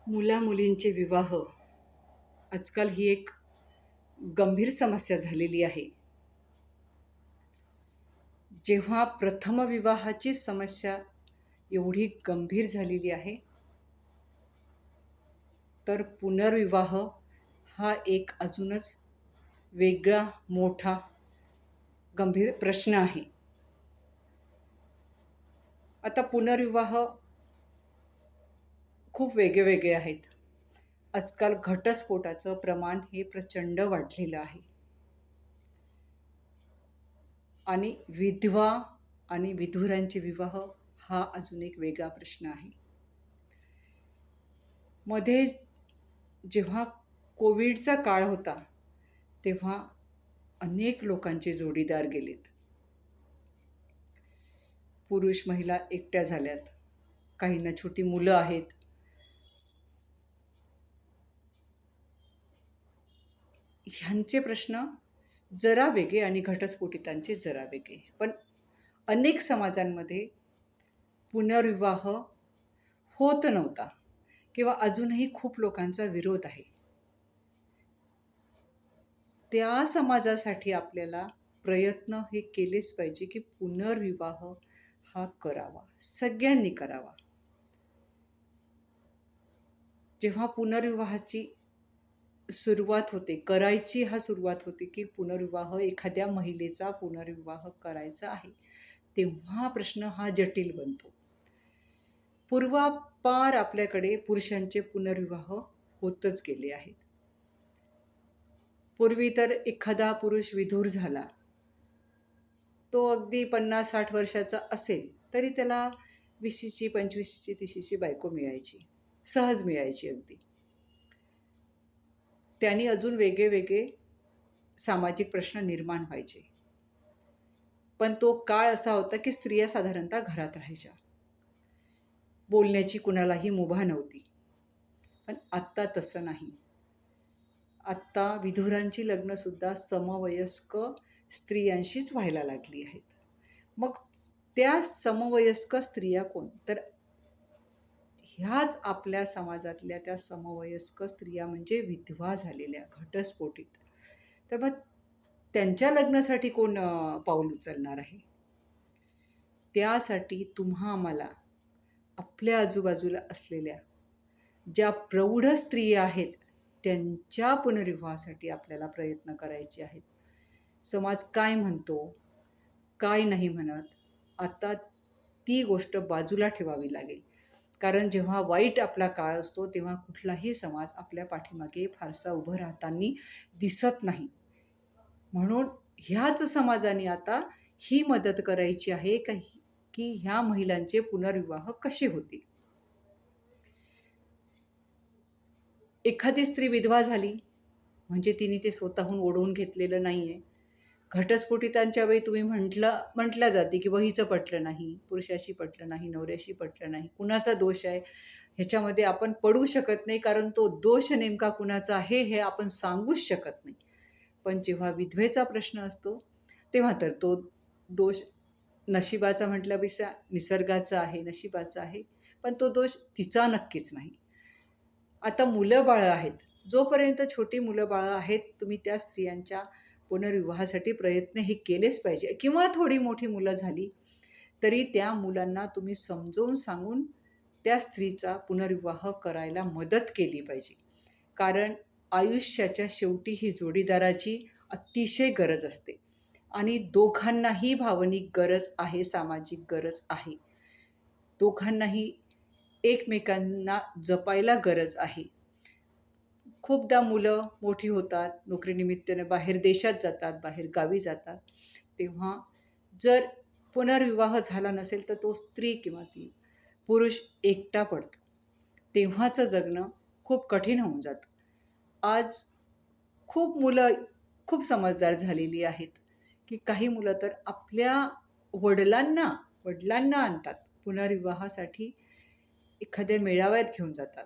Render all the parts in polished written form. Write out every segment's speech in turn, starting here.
मुला-मुलींचे विवाह आजकाल ही एक गंभीर समस्या झालेली आहे. जेव्हा प्रथम विवाहाची समस्या एवढी गंभीर झालेली आहे, तर पुनर्विवाह हा एक अजूनच वेगळा मोठा गंभीर प्रश्न आहे. आता पुनर्विवाह खूप वेगळे आहेत. आजकाल घटस्फोटाचं प्रमाण हे प्रचंड वाढलेलं आहे. आणि विधवा आणि विधुरांचे विवाह हा अजून एक वेगळा प्रश्न आहे. मध्ये जेव्हा कोविडचा काळ होता, तेव्हा अनेक लोकांचे जोडीदार गेलेत. पुरुष महिला एकट्या झाल्यात. काहींना छोटी मुलं आहेत. ह्यांचे प्रश्न जरा वेगळे आणि घटस्फोटितांचे जरा वेगळे. पण अनेक समाजांमध्ये पुनर्विवाह होत नव्हता किंवा अजूनही खूप लोकांचा विरोध आहे. त्या समाजासाठी आपल्याला प्रयत्न हे केलेच पाहिजे की पुनर्विवाह हा करावा, सगळ्यांनी करावा. जेव्हा पुनर्विवाहाची सुरुवात होते, सुरुवात होते की पुनर्विवाह एखाद्या महिलेचा पुनर्विवाह करायचा आहे, तेव्हा प्रश्न हा जटिल बनतो. पूर्वापार आपल्याकडे पुरुषांचे पुनर्विवाह होतच गेले आहेत. पूर्वी तर एखादा पुरुष विधूर झाला, तो अगदी 50-60 वर्षाचा असेल तरी त्याला 20ची 25ची 30ची बायको मिळायची, सहज मिळायची अगदी. त्यांनी अजून वेगळे सामाजिक प्रश्न निर्माण व्हायचे. पण तो काळ असा होता की स्त्रिया साधारणतः घरात राहायच्या, बोलण्याची कुणालाही मुभा नव्हती. पण आत्ता तसं नाही. आत्ता विधुरांची लग्नसुद्धा समवयस्क स्त्रियांशीच व्हायला लागली आहेत. मग त्या समवयस्क स्त्रिया कोण? तर ह्याच आपल्या समाजातल्या त्या समवयस्क स्त्रिया म्हणजे विधवा झालेल्या, घटस्फोटित. तर मग त्यांच्या लग्नासाठी कोण पाऊल उचलणार आहे? त्यासाठी आम्हाला आपल्या आजूबाजूला असलेल्या ज्या प्रौढ स्त्रिया आहेत, त्यांच्या पुनर्विवाहासाठी आपल्याला प्रयत्न करायचे आहेत. समाज काय म्हणतो, काय नाही म्हणत, आता ती गोष्ट बाजूला ठेवावी लागेल. कारण जेव्हा वाईट आपला काळ असतो, तेव्हा कुठलाही समाज आपल्या पाठीमागे फारसा उभं राहताना दिसत नाही. म्हणून ह्याच समाजाने आता ही मदत करायची आहे की ह्या महिलांचे पुनर्विवाह कसे होतील. एखादी स्त्री विधवा झाली म्हणजे तिने ते स्वतःहून ओढवून घेतलेलं नाही आहे. घटस्फोटितांच्या वेळी तुम्ही म्हटलं जाते की हिचं पटलं नाही, पुरुषाशी पटलं नाही, नवऱ्याशी पटलं नाही. कुणाचा दोष आहे ह्याच्यामध्ये आपण पडू शकत नाही, कारण तो दोष नेमका कुणाचा आहे हे आपण सांगूच शकत नाही. पण जेव्हा विधवेचा प्रश्न असतो तेव्हा तर तो दोष नशिबाचा म्हटल्यापेक्षा निसर्गाचा आहे, नशिबाचा आहे. पण तो दोष तिचा नक्कीच नाही. आता मुलं बाळं आहेत. जोपर्यंत छोटी मुलं बाळं आहेत, तुम्ही त्या स्त्रियांच्या पुनर्विवाहासाठी प्रयत्न हे केलेच पाहिजे. किंवा थोडी मोठी मुलं झाली तरी त्या मुलांना तुम्ही समजावून सांगून त्या स्त्रीचा पुनर्विवाह करायला मदत केली पाहिजे. कारण आयुष्याच्या शेवटी ही जोडीदाराची अतिशय गरज असते आणि दोघांनाही भावनिक गरज आहे, सामाजिक गरज आहे. दोघांनाही एकमेकांना जपायला गरज आहे. खूपदा मुलं मोठी होतात, नोकरीनिमित्ताने बाहेर देशात जातात, बाहेर गावी जातात. तेव्हा जर पुनर्विवाह झाला नसेल तर तो स्त्री किंवा ती पुरुष एकटा पडतो. तेव्हाचं जगणं खूप कठीण होऊन जातं. आज खूप मुलं खूप समजदार झालेली आहेत की काही मुलं तर आपल्या वडिलांना आणतात पुनर्विवाहासाठी, एखाद्या मेळाव्यात घेऊन जातात.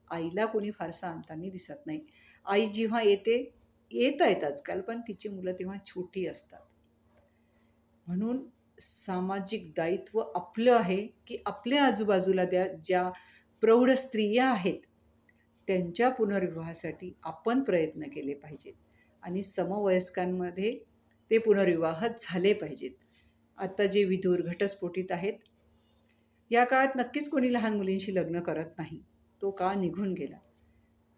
आईला कोणी फारसं आणताना दिसत नाही. आई जेव्हा येत आहेत आजकाल, पण तिची मुलं तेव्हा छोटी असतात. म्हणून सामाजिक दायित्व आपलं आहे की आपल्या आजूबाजूला ज्या प्रौढ स्त्रिया आहेत त्यांच्या पुनर्विवाहासाठी आपण प्रयत्न केले पाहिजेत आणि समवयस्कांमध्ये ते पुनर्विवाह झाले पाहिजेत. आता जे विधूर घटस्फोटित आहेत, या काळात नक्कीच कोणी लहान मुलींशी लग्न करत नाही. तो काळ निघून गेला.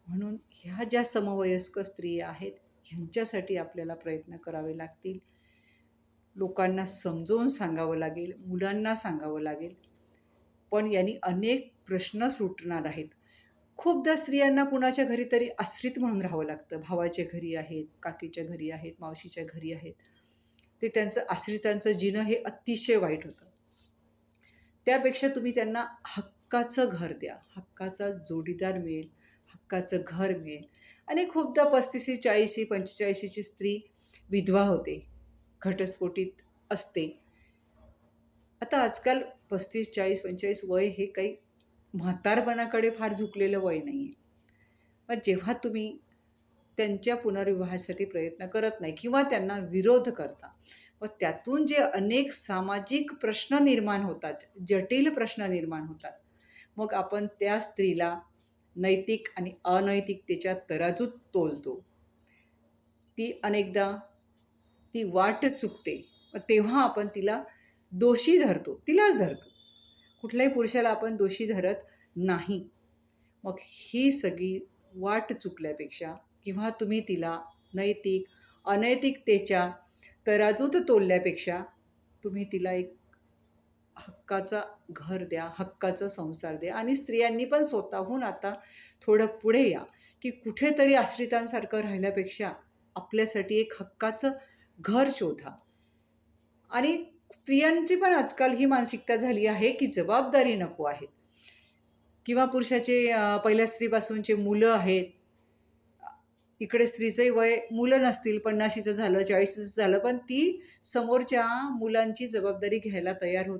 म्हणून ह्या ज्या समवयस्क स्त्रिया आहेत, ह्यांच्यासाठी आपल्याला प्रयत्न करावे लागतील. लोकांना समजावून सांगावं लागेल, मुलांना सांगावं लागेल. पण यांनी अनेक प्रश्न सुटणार आहेत. खूपदा स्त्रियांना कुणाच्या घरी तरी आश्रित म्हणून राहावं लागतं. भावाच्या घरी आहेत, काकीच्या घरी आहेत, मावशीच्या घरी आहेत. ते त्यांचं आश्रितांचं जीणं हे अतिशय वाईट होतं. त्यापेक्षा तुम्ही त्यांना हक्काचं घर द्या, हक्काचा जोडीदार मिळेल, हक्काचं घर मिळेल. आणि खूपदा 35, 40, 45ची स्त्री विधवा होते, घटस्फोटित असते. आता आजकाल 35, 40, 45 वय हे काही म्हातारपणाकडे फार झुकलेलं वय नाही आहे. मग जेव्हा तुम्ही त्यांच्या पुनर्विवाहासाठी प्रयत्न करत नाही किंवा त्यांना विरोध करता, मग त्यातून जे अनेक सामाजिक प्रश्न निर्माण होतात, जटिल प्रश्न निर्माण होतात, मग आपण त्या स्त्रीला नैतिक आणि अनैतिकतेच्या तराजूत तोलतो. ती अनेकदा ती वाट चुकते. मग तेव्हा आपण तिला दोषी धरतो, तिलाच धरतो. कुठल्याही पुरुषाला आपण दोषी धरत नाही. मग ही सगळी वाट चुकल्यापेक्षा किंवा तुम्ही तिला नैतिक अनैतिकतेच्या तराजूत तोलल्यापेक्षा तुम्ही तिला एक हक्काचा घर द्या, हक्काचा संसार द्या. आणि स्त्रियांनी पण स्वतःहून आता थोडं पुढे या, की कुठेतरी आश्रितांसारखं राहिल्यापेक्षा आपल्यासाठी एक हक्काचं घर शोधा. आणि स्त्रियांची पण आजकाल ही मानसिकता झाली आहे की जबाबदारी नको आहे, किंवा पुरुषाचे पहिल्या स्त्रीपासूनचे मुलं आहेत. इकडे स्त्रीचंही वय, मुलं नसतील, 50चं झालं, 40चं झालं, पण ती समोरच्या मुलांची जबाबदारी घ्यायला तयार होत